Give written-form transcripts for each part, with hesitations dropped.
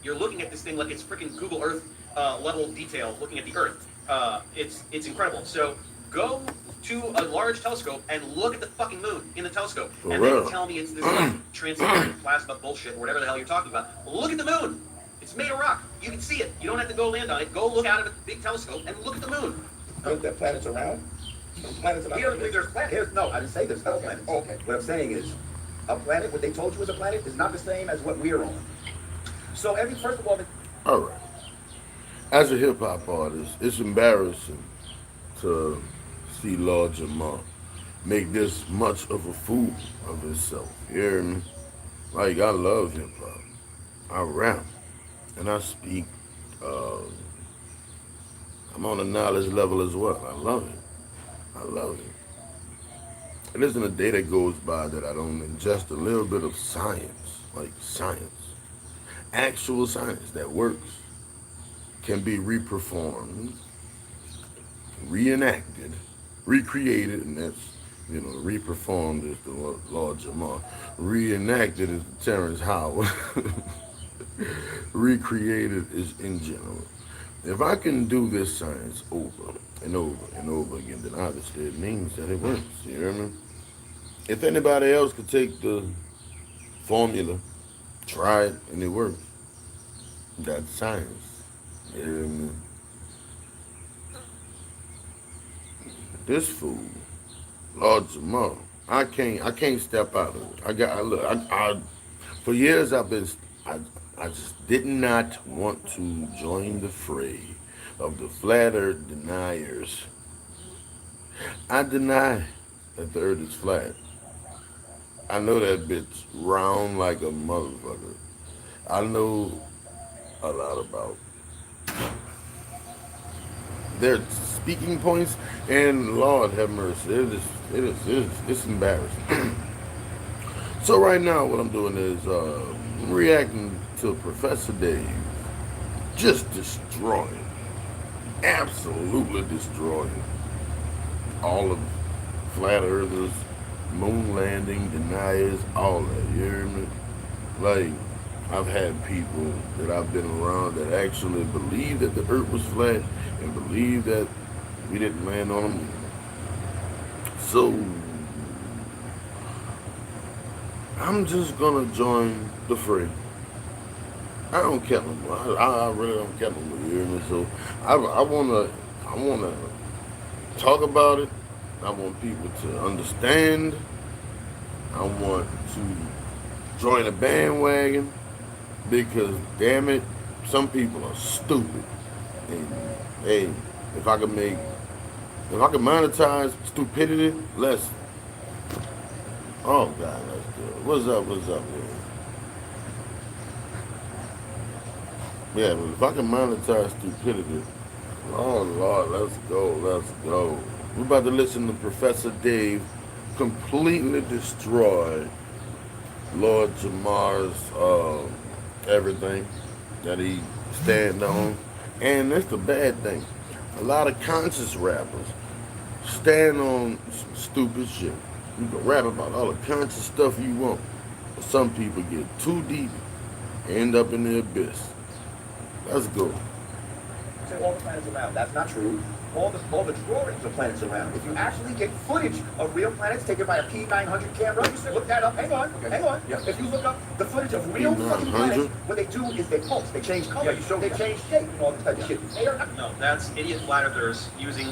You're looking at this thing like it's freaking Google Earth level detail, looking at the Earth. It's incredible. So go to a large telescope and look at the fucking moon in the telescope, and then tell me it's this like, transparent plasma bullshit or whatever the hell you're talking about. Look at the moon. It's made of rock. You can see it. You don't have to go land on it. Go look out of a big telescope and look at the moon. Aren't there planets around? Planets around? You don't believe there's planets? No, I didn't say there's no planets. Oh, okay. What I'm saying is, a planet, what they told you is a planet, is not the same as what we're on. So first of all, right. As a hip hop artist, it's embarrassing to see Lord Jamar make this much of a fool of himself. You hear me? Like, I love hip hop. I rap and I speak. I'm on a knowledge level as well. I love it. I love it. It isn't a day that goes by that I don't ingest a little bit of science, like science. Actual science that works can be reperformed, reenacted, recreated, and that's, reperformed is the Lord Jamar. Reenacted is Terrence Howard. Recreated is in general. If I can do this science over and over and over again, then obviously it means that it works. You hear me? If anybody else could take the formula, try it, and it works, that's science. You hear me? This fool, Lord Jamar, I can't step out of it. I for years I just did not want to join the fray of the flat earth deniers. I deny that the earth is flat. I know that bitch round like a motherfucker. I know a lot about their speaking points, and Lord have mercy, it's embarrassing. So right now what I'm doing is reacting to Professor Dave just destroying, absolutely destroying all of flat earthers, moon landing deniers, all that. You hear me? Like, I've had people that I've been around that actually believe that the earth was flat and believe that we didn't land on the moon. So I'm just gonna join the fray. I don't care no more. I really don't care no more. You hear me? So I wanna talk about it. I want people to understand. I want to join a bandwagon because, damn it, some people are stupid. And hey, if I could monetize stupidity, let's. Oh God, let's do it. What's up, man? Yeah, but if I can monetize stupidity, oh Lord, let's go. We're about to listen to Professor Dave completely destroy Lord Jamar's everything that he stand on. And that's the bad thing. A lot of conscious rappers stand on some stupid shit. You can rap about all the conscious stuff you want, but some people get too deep, end up in the abyss. Let's go. say all the planets around. That's not true. All the drawings of planets around. If you actually get footage of real planets taken by a P900 camera, look that up. Hang on. Yeah. If you look up the footage of real fucking planets, what they do is they pulse. They change color. They change shape and all this type of shit. They are not. No, that's idiot flat earthers using,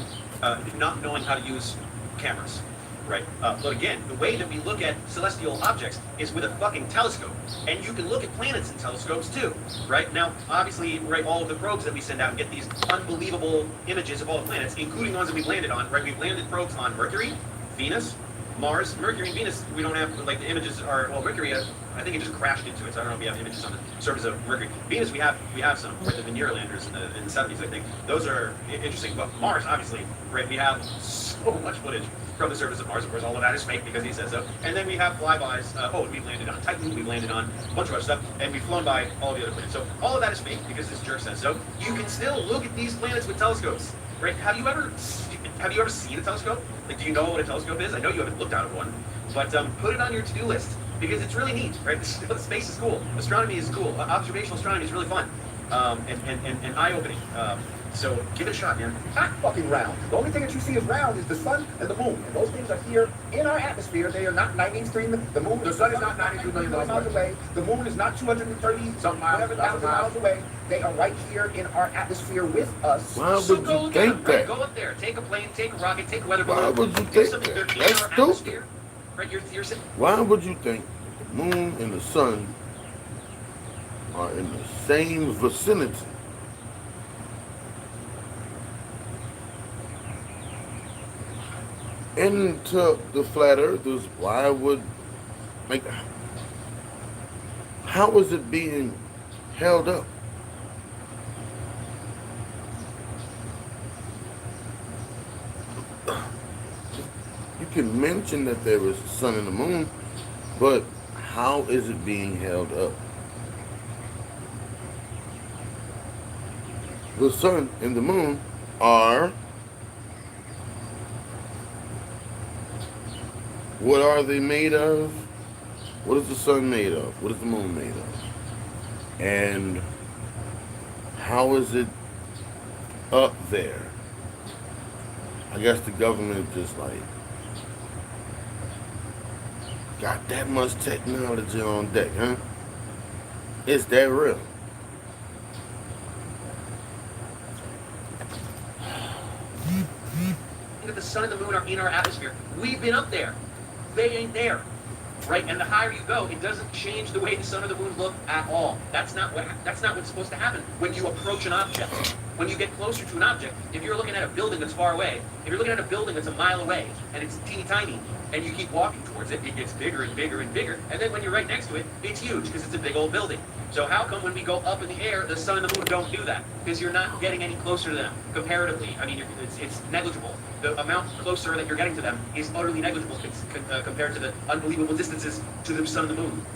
not knowing how to use cameras. Right. But again, the way that we look at celestial objects is with a fucking telescope. And you can look at planets in telescopes too. Right? Now, obviously, right, all of the probes that we send out get these unbelievable images of all the planets, including ones that we've landed on. Right? We've landed probes on Mercury, Venus, Mars. Mercury and Venus, we don't have, like, the images are, well, Mercury, I think it just crashed into it, so I don't know if we have images on the surface of Mercury. Venus, we have some, right, the Veneer landers in the 70s, I think. Those are interesting. But Mars, obviously, right, we have so much footage from the surface of Mars. Of course, all of that is fake because he says so. And then we have flybys. We've landed on Titan, we've landed on a bunch of other stuff, and we've flown by all the other planets. So all of that is fake because this jerk says so. You can still look at these planets with telescopes, right? Have you ever seen a telescope? Like, do you know what a telescope is? I know you haven't looked out of one, but put it on your to-do list. because it's really neat, right? Space is cool. Astronomy is cool. Observational astronomy is really fun, and eye-opening. So give it a shot, man. Not fucking round. The only thing that you see is round is the sun and the moon. And those things are here in our atmosphere. They are not 19 stream. The moon, the sun is not 92 million miles away. The moon is not 230 something miles, thousand miles away. They are right here in our atmosphere with us. Why So would go you look at think them, right? that? Go up there, take a plane, take a rocket, take a weather Why balloon. would you do think something. that? They're in That's our stupid. atmosphere. Right, you're saying. Why would you think the moon and the sun are in the same vicinity? And to the flat earthers, why would, like, how is it being held up? You can mention that there is a sun and the moon, but how is it being held up? The sun and the moon are, what are they made of? What is the sun made of? What is the moon made of? And how is it up there? I guess the government just like got that much technology on deck, huh? Is that real? That the sun and the moon are in our atmosphere. We've been up there. They ain't there. Right? And the higher you go, it doesn't change the way the sun or the moon look at all. That's not what's supposed to happen when you approach an object. When you get closer to an object, if you're looking at a building that's far away, if you're looking at a building that's a mile away and it's teeny tiny, and you keep walking towards it, it gets bigger and bigger and bigger. And then when you're right next to it, it's huge because it's a big old building. So how come when we go up in the air, the sun and the moon don't do that? Because you're not getting any closer to them comparatively. I mean, it's negligible. The amount closer that you're getting to them is utterly negligible compared to the unbelievable distances to the sun and the moon.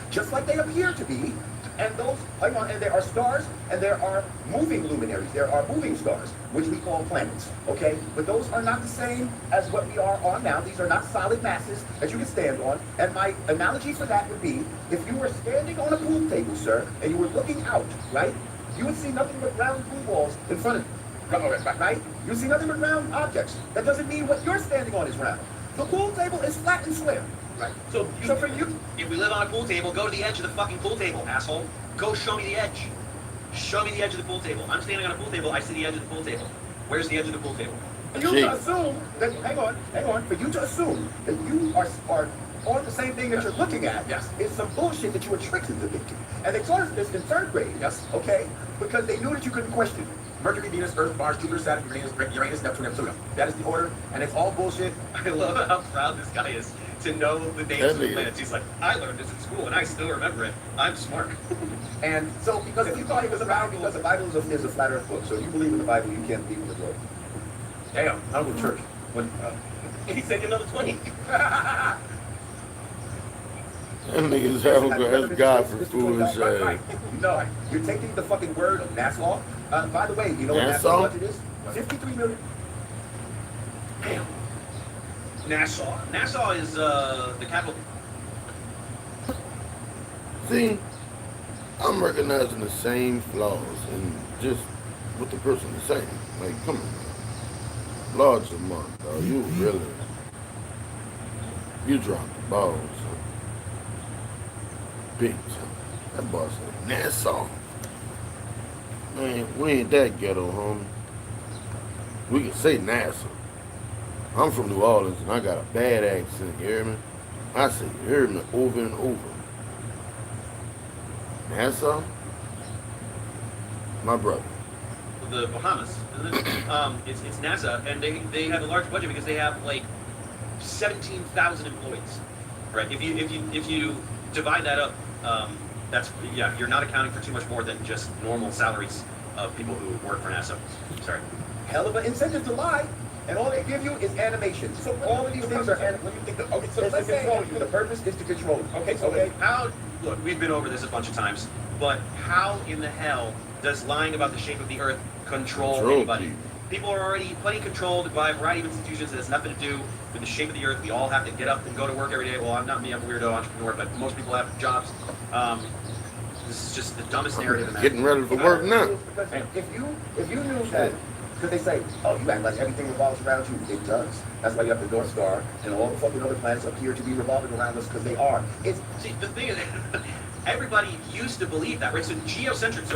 Just like they appear to be. And those, and there are stars and there are moving luminaries. There are moving stars, which we call planets, okay? But those are not the same as what we are on now. These are not solid masses that you can stand on. And my analogy for that would be, if you were standing on a pool table, sir, and you were looking out, right? You would see nothing but round pool balls in front of you, right? You see nothing but round objects. That doesn't mean what you're standing on is round. The pool table is flat and square. Right. So for you, if we live on a pool table, go to the edge of the fucking pool table, asshole. Go show me the edge. Show me the edge of the pool table. I'm standing on a pool table, I see the edge of the pool table. Where's the edge of the pool table? for you to assume that, hang on, for you to assume that you are on the same thing that you're looking at, yes, is some bullshit that you were tricked into thinking. And they taught us this in third grade, yes, okay? Because they knew that you couldn't question it. Mercury, Venus, Earth, Mars, Jupiter, Saturn, Uranus, Neptune, Neptune. That is the order, and it's all bullshit. I love how proud this guy is to know the names of the planets. He's like, I learned this in school, and I still remember it. I'm smart. And so, because if you thought it was around, because the Bible is a flat Earth book, so if you believe in the Bible, you can't believe in the book. Damn, I don't go to church. When, he said another 20. That niggas have God for foolish right. No, you're taking the fucking word of Nassau. By the way, you know what Nassau budget is? 53 million. Damn. Nassau. Nassau is the capital. See, I'm recognizing the same flaws and just what the person is saying. Like, come on, Lord Jamar, dog, you dropped the balls. Big time. That boy said Nassau. Man, we ain't that ghetto, homie. We can say NASA. I'm from New Orleans and I got a bad accent, you hear me? I say, you hear me over and over. Nassau? My brother. The Bahamas, isn't it? It's NASA, and they have a large budget because they have like 17,000 employees, right? If you divide that up, that's, yeah, you're not accounting for too much more than just normal salaries of people who work for NASA. Sorry. Hell of an incentive to lie, and all they give you is animation. So all of these things are when you think that, okay, so let's say the purpose is to control you. Okay, so okay. How? Look, we've been over this a bunch of times, but how in the hell does lying about the shape of the Earth control anybody? People are already plenty controlled by a variety of institutions that has nothing to do with the shape of the earth. We all have to get up and go to work every day. Well, I'm not me, I'm a weirdo entrepreneur, but most people have jobs. This is just the dumbest narrative in that. Getting ready for work now. Because if you knew that, because they say, oh, you act like everything revolves around you. It does. That's why you have the North Star and all the fucking other planets appear to be revolving around us because they are. See, the thing is, everybody used to believe that, right? So geocentric,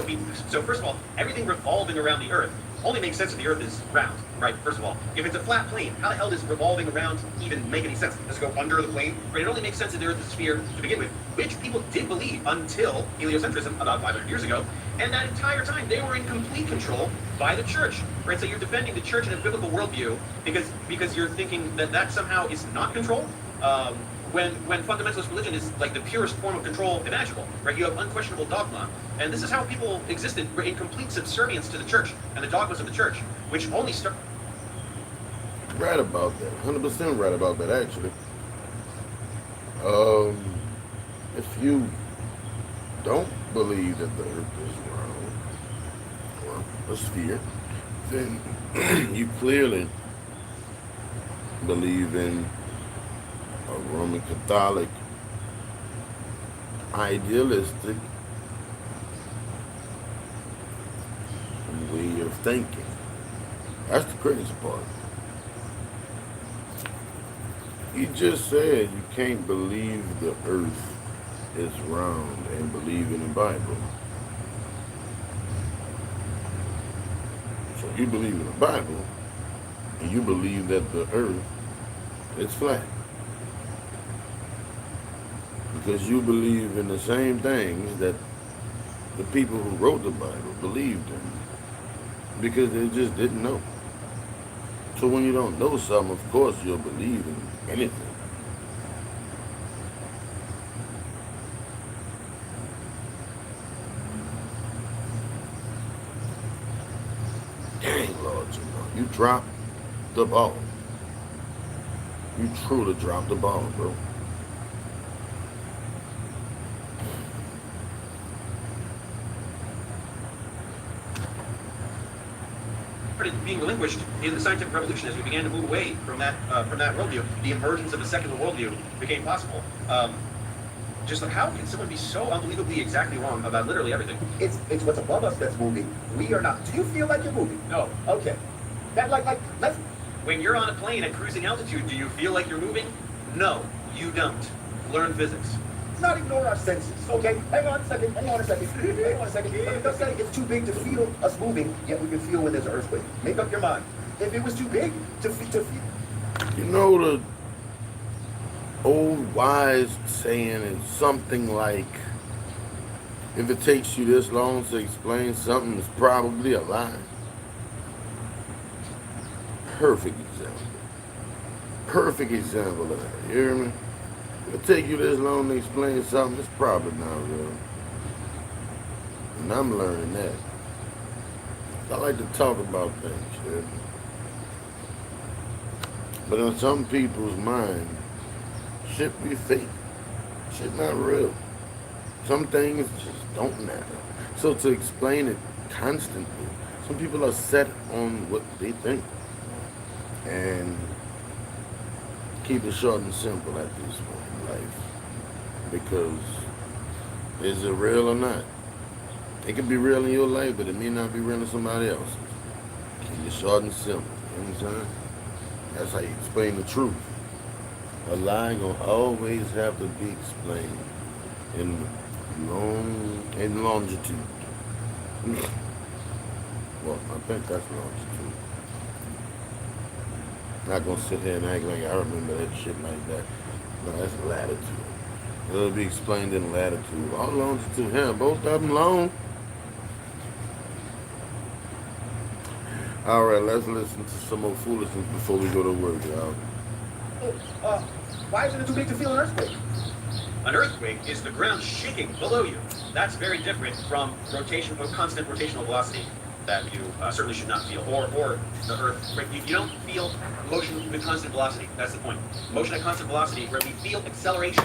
so first of all, everything revolving around the Earth only makes sense if the Earth is round, right? First of all, if it's a flat plane, how the hell does revolving around even make any sense? Does it go under the plane? Right? It only makes sense if the Earth is a sphere to begin with, which people did believe until heliocentrism about 500 years ago, and that entire time they were in complete control by the church, right? So you're defending the church in a biblical worldview because you're thinking that somehow is not control. When fundamentalist religion is like the purest form of control imaginable, right? You have unquestionable dogma, and this is how people existed in complete subservience to the church and the dogmas of the church, which only start. Right about that. 100% right about that, actually. If you don't believe that the earth is round or a sphere, then you clearly believe in a Roman Catholic idealistic way of thinking. That's the crazy part. You just said you can't believe the earth is round and believe in the Bible. So you believe in the Bible and you believe that the earth is flat. Because you believe in the same things that the people who wrote the Bible believed in. Because they just didn't know. So when you don't know something, of course you'll believe in anything. Dang, Lord, you dropped the ball. You truly dropped the ball, bro. Being relinquished in the scientific revolution as we began to move away from that worldview. The emergence of a secular worldview became possible. Just like, how can someone be so unbelievably exactly wrong about literally everything? It's what's above us that's moving. We are not. Do you feel like you're moving? No. Okay. That let's. When you're on a plane at cruising altitude, do you feel like you're moving? No, you don't. Learn physics. Not ignore our senses, okay? Hang on a second. Let me just say it's too big to feel us moving, yet we can feel when there's an earthquake. Make up your mind. If it was too big to feel. You know, the old wise saying is something like, if it takes you this long to explain something, it's probably a lie. Perfect example. Perfect example of that. You hear me? If it take you this long to explain something, it's probably not real. And I'm learning that. I like to talk about things, you know? But in some people's mind, shit be fake. Shit not real. Some things just don't matter. So to explain it constantly, some people are set on what they think. And keep it short and simple at this point in life. Because is it real or not? It could be real in your life, but it may not be real in somebody else's. Keep it short and simple. You know what I'm saying? That's how you explain the truth. A lie gonna always have to be explained in longitude. Well, I think that's longitude. Not gonna sit here and act like I remember that shit like that. No, that's latitude. It'll be explained in latitude. All longitude, hell, both of them long. All right, let's listen to some more foolishness before we go to work, y'all. Why isn't it too big to feel an earthquake? An earthquake is the ground shaking below you. That's very different from constant rotational velocity that you certainly should not feel, or the earth. Right? You don't feel motion with constant velocity. That's the point. Motion at constant velocity, where we feel acceleration.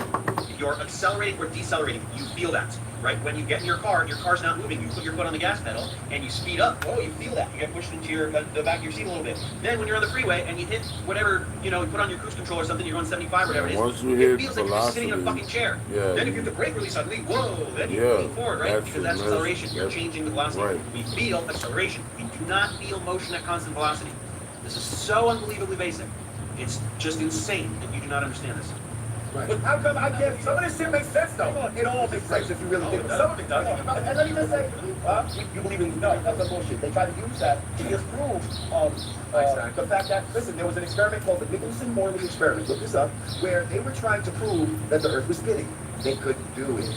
You're accelerating or decelerating. You feel that. right? When you get in your car's not moving. You put your foot on the gas pedal and you speed up. Oh, you feel that. You get pushed into the back of your seat a little bit. Then when you're on the freeway and you hit whatever, you put on your cruise control or something, you're on 75 or whatever it is. Once you it hit feels like you're sitting in a fucking chair. Yeah. Then if you hit the brake really suddenly, whoa, then you're moving forward, right? Because that's acceleration. You're changing the velocity. Right. We feel acceleration. We do not feel motion at constant velocity. This is so unbelievably basic. It's just insane that you do not understand this. Right. But how come I can't? Some of this shit makes sense though. It all makes sense if you really think about it. Some of it does. And let me just say, you believe in no, that's a bullshit. They try to use that to disprove the fact that listen, there was an experiment called the Nicholson-Morley experiment. Look this up, where they were trying to prove that the Earth was spinning. They couldn't do it.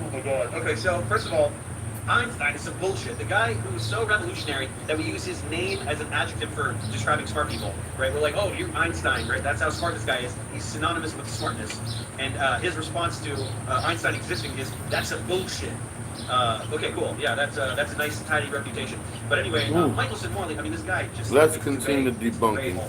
Oh my god. Okay, so first of all, Einstein is some bullshit. The guy who was so revolutionary that we use his name as an adjective for describing smart people, right? We're like, oh, you're Einstein, right? That's how smart this guy is. He's synonymous with smartness. And his response to Einstein existing is, that's a bullshit. Okay, cool. Yeah, that's a nice, tidy reputation. But anyway, Michelson-Morley, I mean, this guy just... Let's continue debunking.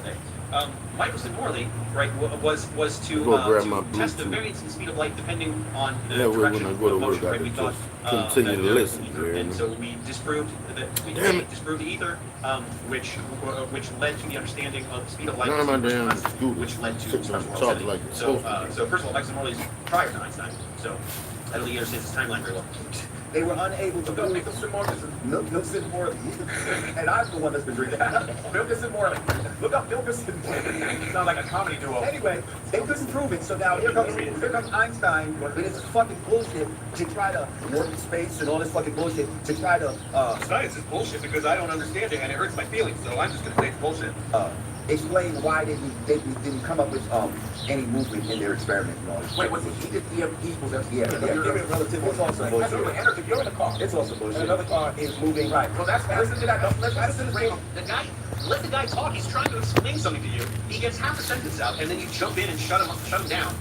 Michelson-Morley, right, was to test the variance in speed of light depending on the direction of motion, right? We thought continue to listen. And so we disproved disproved the ether, which led to the understanding of the speed of light, which led to special relativity. So first of all, Michelson-Morley is prior to Einstein, so I don't think he understands his timeline very well. They were unable to do Nicholson-Morley. And I'm the one that's been drinking. Nicholson-Morley. Look up Nicholson. Sounds like a comedy duo. Anyway, they couldn't prove it. So now here comes Einstein with his fucking bullshit to try to work in space and all this fucking bullshit to try to science is bullshit because I don't understand it and it hurts my feelings, so I'm just gonna say it's bullshit. Explain why they didn't come up with any movement in their experiment and all this. Wait, what's it? He did E equals MC. Yeah. Relativity. It's also bullshit. Energy. You're in the car. It's also bullshit. And another car is moving. Right. Well, listen to that. Listen to the guy. Let the guy talk. He's trying to explain something to you. He gets half a sentence out, and then you jump in and shut him down.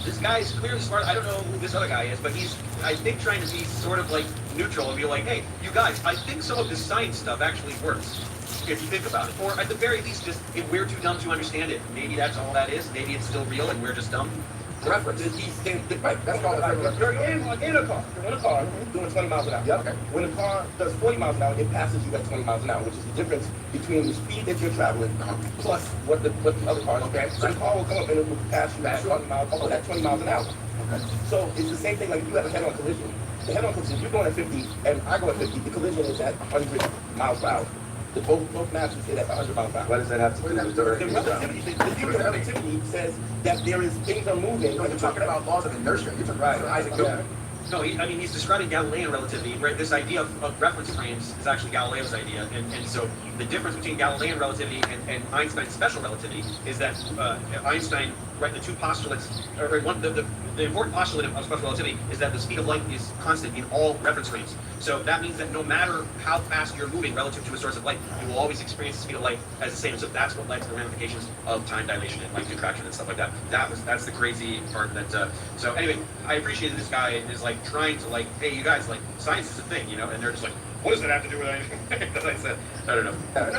This guy is clearly smart. I don't know who this other guy is, but he's, I think, trying to be sort of like neutral and be like, hey, you guys, I think some of this science stuff actually works. If you think about it. Or at the very least, just if we're too dumb to understand it, maybe that's all that is. Maybe it's still real and we're just dumb. Reference. Right. That's all. You're in a car. You're in a car doing 20 miles an hour. Yeah. Okay. When a car does 40 miles an hour, it passes you at 20 miles an hour, which is the difference between the speed that you're traveling plus what the other car is. Okay. So the car will come up and it will pass you at 20 miles an hour. Okay. So it's the same thing like if you have a head-on collision. The head-on collision, you're going at 50 and I go at 50. The collision is at 100 miles per hour. Both maps say that's 100 miles per hour. What does that have to do with the Earth? The relativity says that things are moving. No, you're talking about laws of inertia. You're talking about Isaac Newton. No, he's describing Galilean relativity, right? This idea of reference frames is actually Galileo's idea, and so the difference between Galilean relativity and Einstein's special relativity is that Einstein, right, the two postulates, or the important postulate of special relativity is that the speed of light is constant in all reference frames. So that means that no matter how fast you're moving relative to a source of light, you will always experience the speed of light as the same. So that's what led to the ramifications of time dilation and light contraction and stuff like that. That's the crazy part that. So anyway, I appreciate that this guy is like trying to hey, you guys, science is a thing, and they're just like, what does that have to do with anything? As I said, I don't know. That's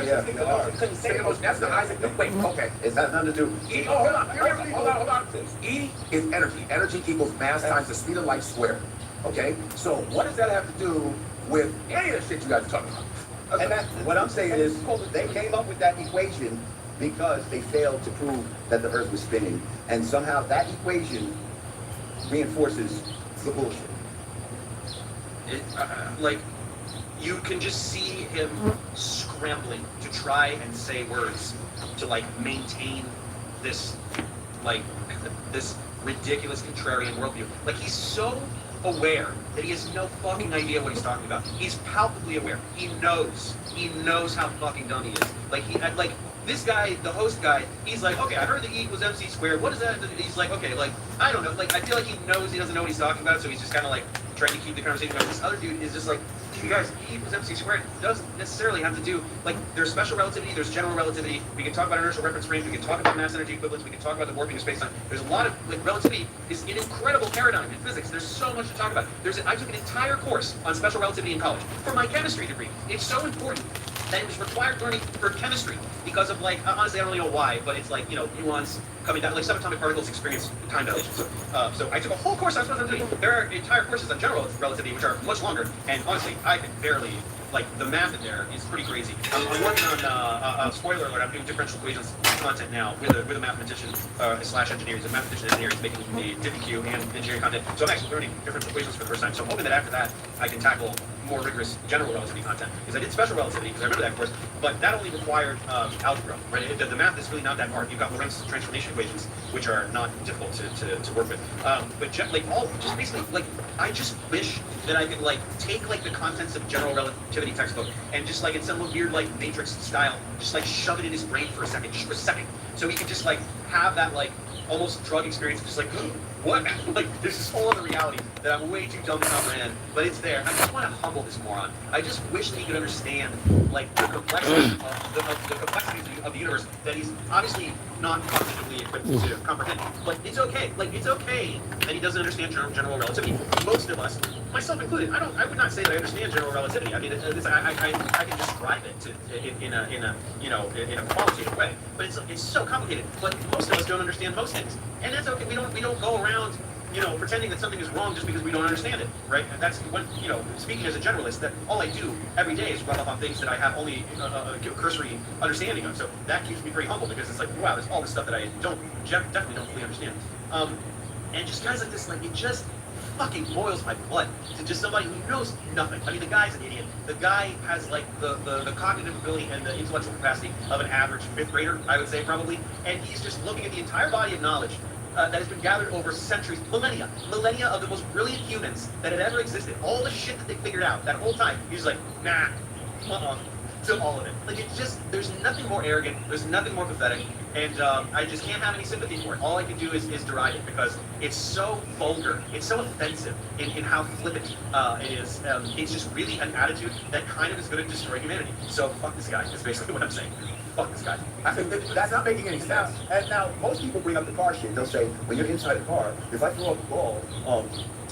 the Isaac Newton. Wait, okay. It has nothing to do. Hold on. E is energy. Energy equals mass times the speed of light squared. Okay? So what does that have to do with any of the shit you guys are talking about? And what I'm saying is, they came up with that equation because they failed to prove that the Earth was spinning. And somehow that equation reinforces the bullshit. You can just see him scrambling to try and say words to maintain this this ridiculous contrarian worldview. He's so aware that he has no fucking idea what he's talking about. He's palpably aware. He knows how fucking dumb he is. This guy, the host guy, he's like, okay, I heard the E equals MC squared. What is that? He's like, okay, I don't know. I feel like he knows he doesn't know what he's talking about, so he's just kind of trying to keep the conversation going. This other dude is just like, you guys, E equals MC squared doesn't necessarily have to do, there's special relativity, there's general relativity. We can talk about inertial reference frames, we can talk about mass energy equivalence, we can talk about the warping of space-time. There's a lot of, relativity is an incredible paradigm in physics. There's so much to talk about. I took an entire course on special relativity in college for my chemistry degree. It's so important. that it was required learning for chemistry because of like, honestly, I don't really know why, but it's like, you know, muons coming down, like subatomic particles experience time dilation. So I took a whole course on special relativity. There are entire courses on general relativity, which are much longer, and honestly, I can barely, like, the math in there is pretty crazy. I'm working on, spoiler alert, I'm doing differential equations content now with a mathematician slash engineer. He's a mathematician engineer. He's making a DiffyQ and engineering content. So I'm actually learning differential equations for the first time. So I'm hoping that after that, I can tackle more rigorous general relativity content. Because I did special relativity, because I remember that course, but that only required algebra, right? The math is really not that hard. You've got Lorentz transformation equations, which are not difficult to work with. But just basically, like, I just wish that I could, like, take, like, the contents of general relativity textbook and just, like, in some weird, like, matrix style, just, like, shove it in his brain for a second, just for a second. So he could just, like, have that, like, almost drug experience, just like, what? Like, there's this whole other reality that I'm way too dumb to comprehend, but it's there. I just want to humble this moron. I just wish that he could understand, like, the complexity of the universe that he's obviously not cognitively equipped to comprehend. But it's okay. Like, it's okay that he doesn't understand general relativity. Most of us, myself included, I would not say that I understand general relativity. I mean, I can describe it in a qualitative way. But it's so complicated. But most of us don't understand most things, and that's okay. We don't go around, you know, pretending that something is wrong just because we don't understand it, right? And that's when, you know, speaking as a generalist, that all I do every day is run up on things that I have only a cursory understanding of. So that keeps me pretty humble, because it's like, wow, there's all this stuff that I definitely don't fully understand. And just guys like this, like, it just fucking boils my blood to just somebody who knows nothing. I mean, the guy's an idiot. The guy has, like, the cognitive ability and the intellectual capacity of an average fifth grader, I would say, probably. And he's just looking at the entire body of knowledge that has been gathered over centuries, millennia of the most brilliant humans that had ever existed. All the shit that they figured out that whole time, he's like, nah, to all of it. Like, it's just, there's nothing more arrogant, there's nothing more pathetic, and I just can't have any sympathy for it. All I can do is deride it, because it's so vulgar, it's so offensive in how flippant it is. It's just really an attitude that kind of is going to destroy humanity. So fuck this guy, is basically what I'm saying. Fuck this guy. I think that's not making any sense. And now, most people bring up the car shit. They'll say, when you're inside the car, if I throw up the ball,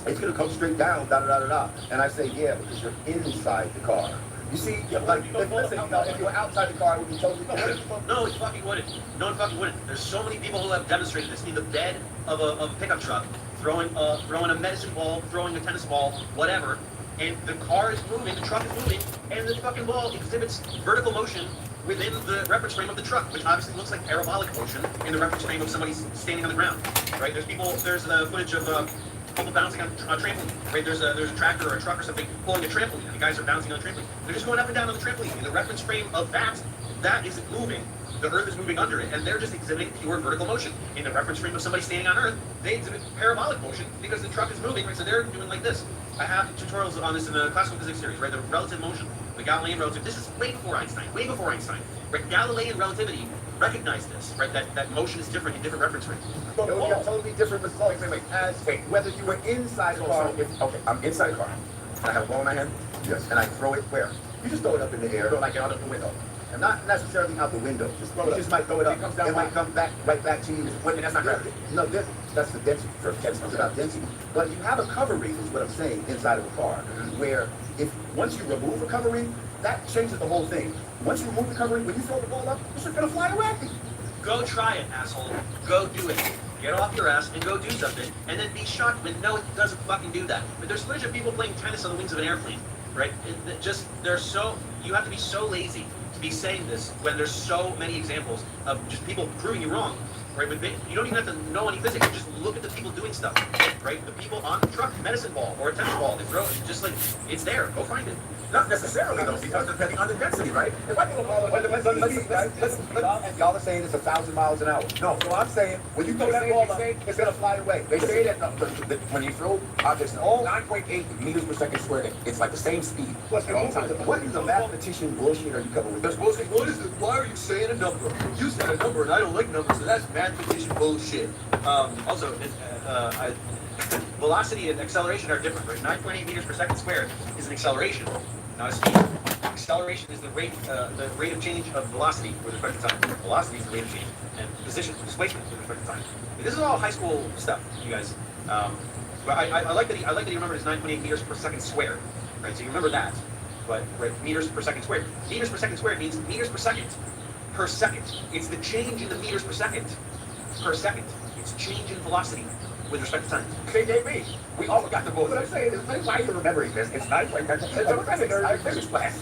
it's going to come straight down, da-da-da-da-da. And I say, yeah, because you're inside the car. You see, like, if you were outside the car, it would be totally different. No, it fucking wouldn't. No, it fucking wouldn't. There's so many people who have demonstrated this in the bed of a pickup truck, throwing a medicine ball, throwing a tennis ball, whatever, and the car is moving, the truck is moving, and the fucking ball exhibits vertical motion within the reference frame of the truck, which obviously looks like parabolic motion in the reference frame of somebody standing on the ground, right? There's the footage of people bouncing on a trampoline, right? There's a tractor or a truck or something pulling a trampoline, and the guys are bouncing on a trampoline. They're just going up and down on the trampoline. In the reference frame of that isn't moving. The Earth is moving under it, and they're just exhibiting pure vertical motion. In the reference frame of somebody standing on Earth, they exhibit parabolic motion because the truck is moving, right? So they're doing like this. I have tutorials on this in the classical physics series, right? The relative motion, the Galilean relativity. This is way before Einstein, right? Galilean relativity recognized this, right? That motion is different in different reference frames. It would be a totally different result. Wait, whether you were inside the car, okay, I'm inside the car. I have a ball in my hand, yes, and I throw it where? You just throw it up in the air, like out of the window. And not necessarily out the window. Just throw it up. You just might throw it up. It might come back right back to you. Wait, that's not gravity. No, that's the density. It's about density. But you have a covering, is what I'm saying, inside of a car, where once you remove a covering, that changes the whole thing. Once you remove the covering, when you throw the ball up, it's just gonna fly away. Go try it, asshole. Go do it. Get off your ass and go do something, and then be shocked when no, it doesn't fucking do that. But there's footage of people playing tennis on the wings of an airplane, right? You have to be so lazy to be saying this when there's so many examples of just people proving you wrong, right? But you don't even have to know any physics. Just look at the people doing stuff, right? The people on the truck, medicine ball or a tennis ball, they throw it, just like, it's there. Go find it. Not necessarily, though, because depending on the density, right? If I throw a ball, and y'all are saying it's 1,000 miles an hour. No, so I'm saying, when you throw that ball up, it's gonna fly away. They say that when you throw objects in 9.8 meters per second squared, it's like the same speed. What is the mathematician bullshit are you coming with? That's bullshit. Why are you saying a number? You said a number, and I don't like numbers, so that's mathematician bullshit. Also, velocity and acceleration are different, right? 9.8 meters per second squared is an acceleration, not a speed. Acceleration is the rate of change of velocity with respect to time. Velocity is the rate of change, and position, displacement with respect to time. This is all high school stuff, you guys. But I like that he remembered his 9.8 meters per second squared, right? So you remember that. but right, meters per second squared. Meters per second squared means meters per second. Per second. It's the change in the meters per second. Per second. It's change in velocity with respect to time. They gave me. We all got the bullshit. What I'm saying is, why are you remembering this? It's nice like that. It's a physics class.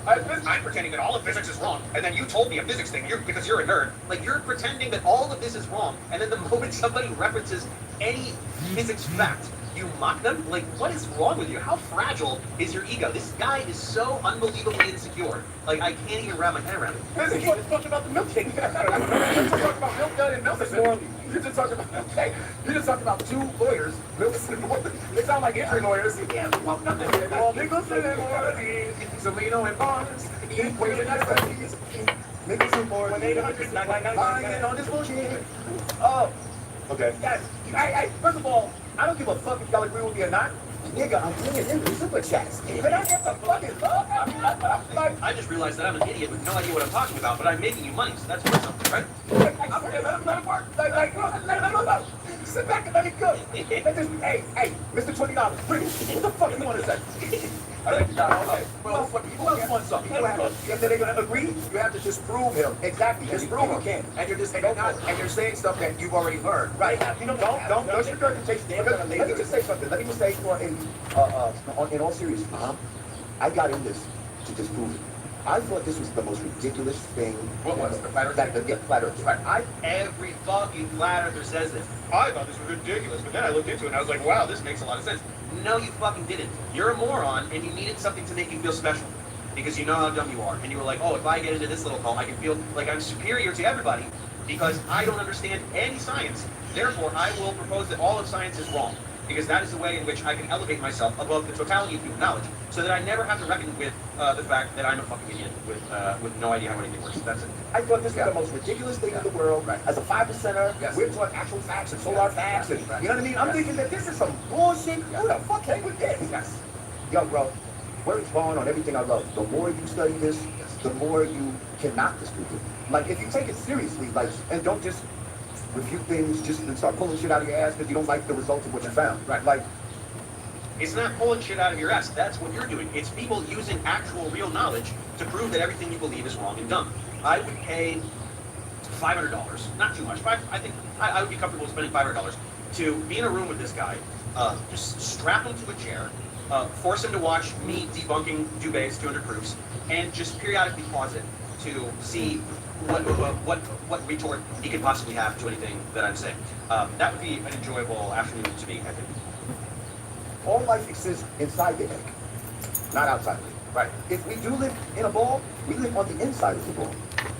I'm pretending that all of physics is wrong, and then you told me a physics thing because you're a nerd. Like, you're pretending that all of this is wrong, and then the moment somebody references any physics fact, you mock them? Like, what is wrong with you? How fragile is your ego? This guy is so unbelievably insecure. Like, I can't even wrap my head around it. Listen, you just talking about the milkshake. You just talking about milk done and milk. You just talking about, okay, you just talking about two lawyers. They sound like entry lawyers. Yeah, well, nothing. All Nicholson and Morley, Salino and Barnes, equation expertise. Nicholson, Morley, 1-800-999, lying on this bullshit. Oh, okay. Yes, first of all, I don't give a fuck if y'all agree with me or not. Nigga, I'm paying him the super chats. Can I get some fucking love? Like, I just realized that I'm an idiot with no idea what I'm talking about, but I'm making you money, so that's worth something, right? I'm gonna let him work. Like, sit back and let it go. Hey, Mr. $20, bring it. What the fuck you want to say? Okay. Well, who else wants something? If they're gonna agree, you have to disprove him. Exactly, disprove him. And you're just and you're saying stuff that you've already learned, right? You know, don't regurgitate. Let me just say something. Let me just say in all seriousness, I got in this to disprove it. I thought this was the most ridiculous thing. What was it? The flat earth? Yeah, flat earth. Right. Every fucking flat earther says this. I thought this was ridiculous, but then I looked into it and I was like, wow, this makes a lot of sense. No, you fucking didn't. You're a moron, and you needed something to make you feel special. Because you know how dumb you are. And you were like, oh, if I get into this little cult, I can feel like I'm superior to everybody because I don't understand any science. Therefore, I will propose that all of science is wrong. Because that is the way in which I can elevate myself above the totality of human knowledge, so that I never have to reckon with the fact that I'm a fucking idiot with no idea how anything works. That's it. I thought this was the most ridiculous thing in the world. Right. As a 5%er, we're taught actual facts and solar facts, and you know what I mean? I'm thinking that this is some bullshit. Who the fuck came with this? Yes. Yo, bro, words born on everything I love. The more you study this, the more you cannot disprove it. Like, if you take it seriously, like, and don't just refute things just and start pulling shit out of your ass because you don't like the results of what you found. Right. Like, it's not pulling shit out of your ass. That's what you're doing. It's people using actual real knowledge to prove that everything you believe is wrong and dumb. I would pay $500, not too much. I think I would be comfortable spending $500 to be in a room with this guy, just strap him to a chair, force him to watch me debunking Dubé's 200 proofs, and just periodically pause it to see what retort he could possibly have to anything that I'm saying. That would be an enjoyable afternoon to me, I think. all life exists inside the egg, not outside of it. Right. If we do live in a ball, we live on the inside of the ball.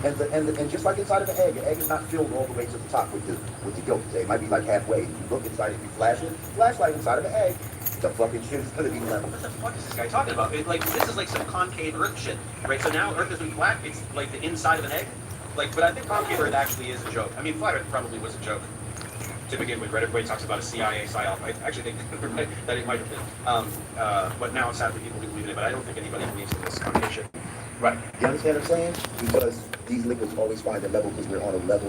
And just like inside of an egg is not filled all the way to the top with the yolk. It might be like halfway. If you look inside, if you flash it, flashlight inside of an egg, the fucking shit is gonna be level. What the fuck is this guy talking about? This is like some concave Earth shit, right? So now Earth isn't flat; it's like the inside of an egg. But I think concave Earth actually is a joke. I mean, flat Earth probably was a joke to begin with, right? Everybody talks about a CIA psyop. I actually think that it might have been. But now it's sadly people do believe in it, but I don't think anybody believes in this concave shit. Right. You understand what I'm saying? Because these liquids always find a level because we're on a level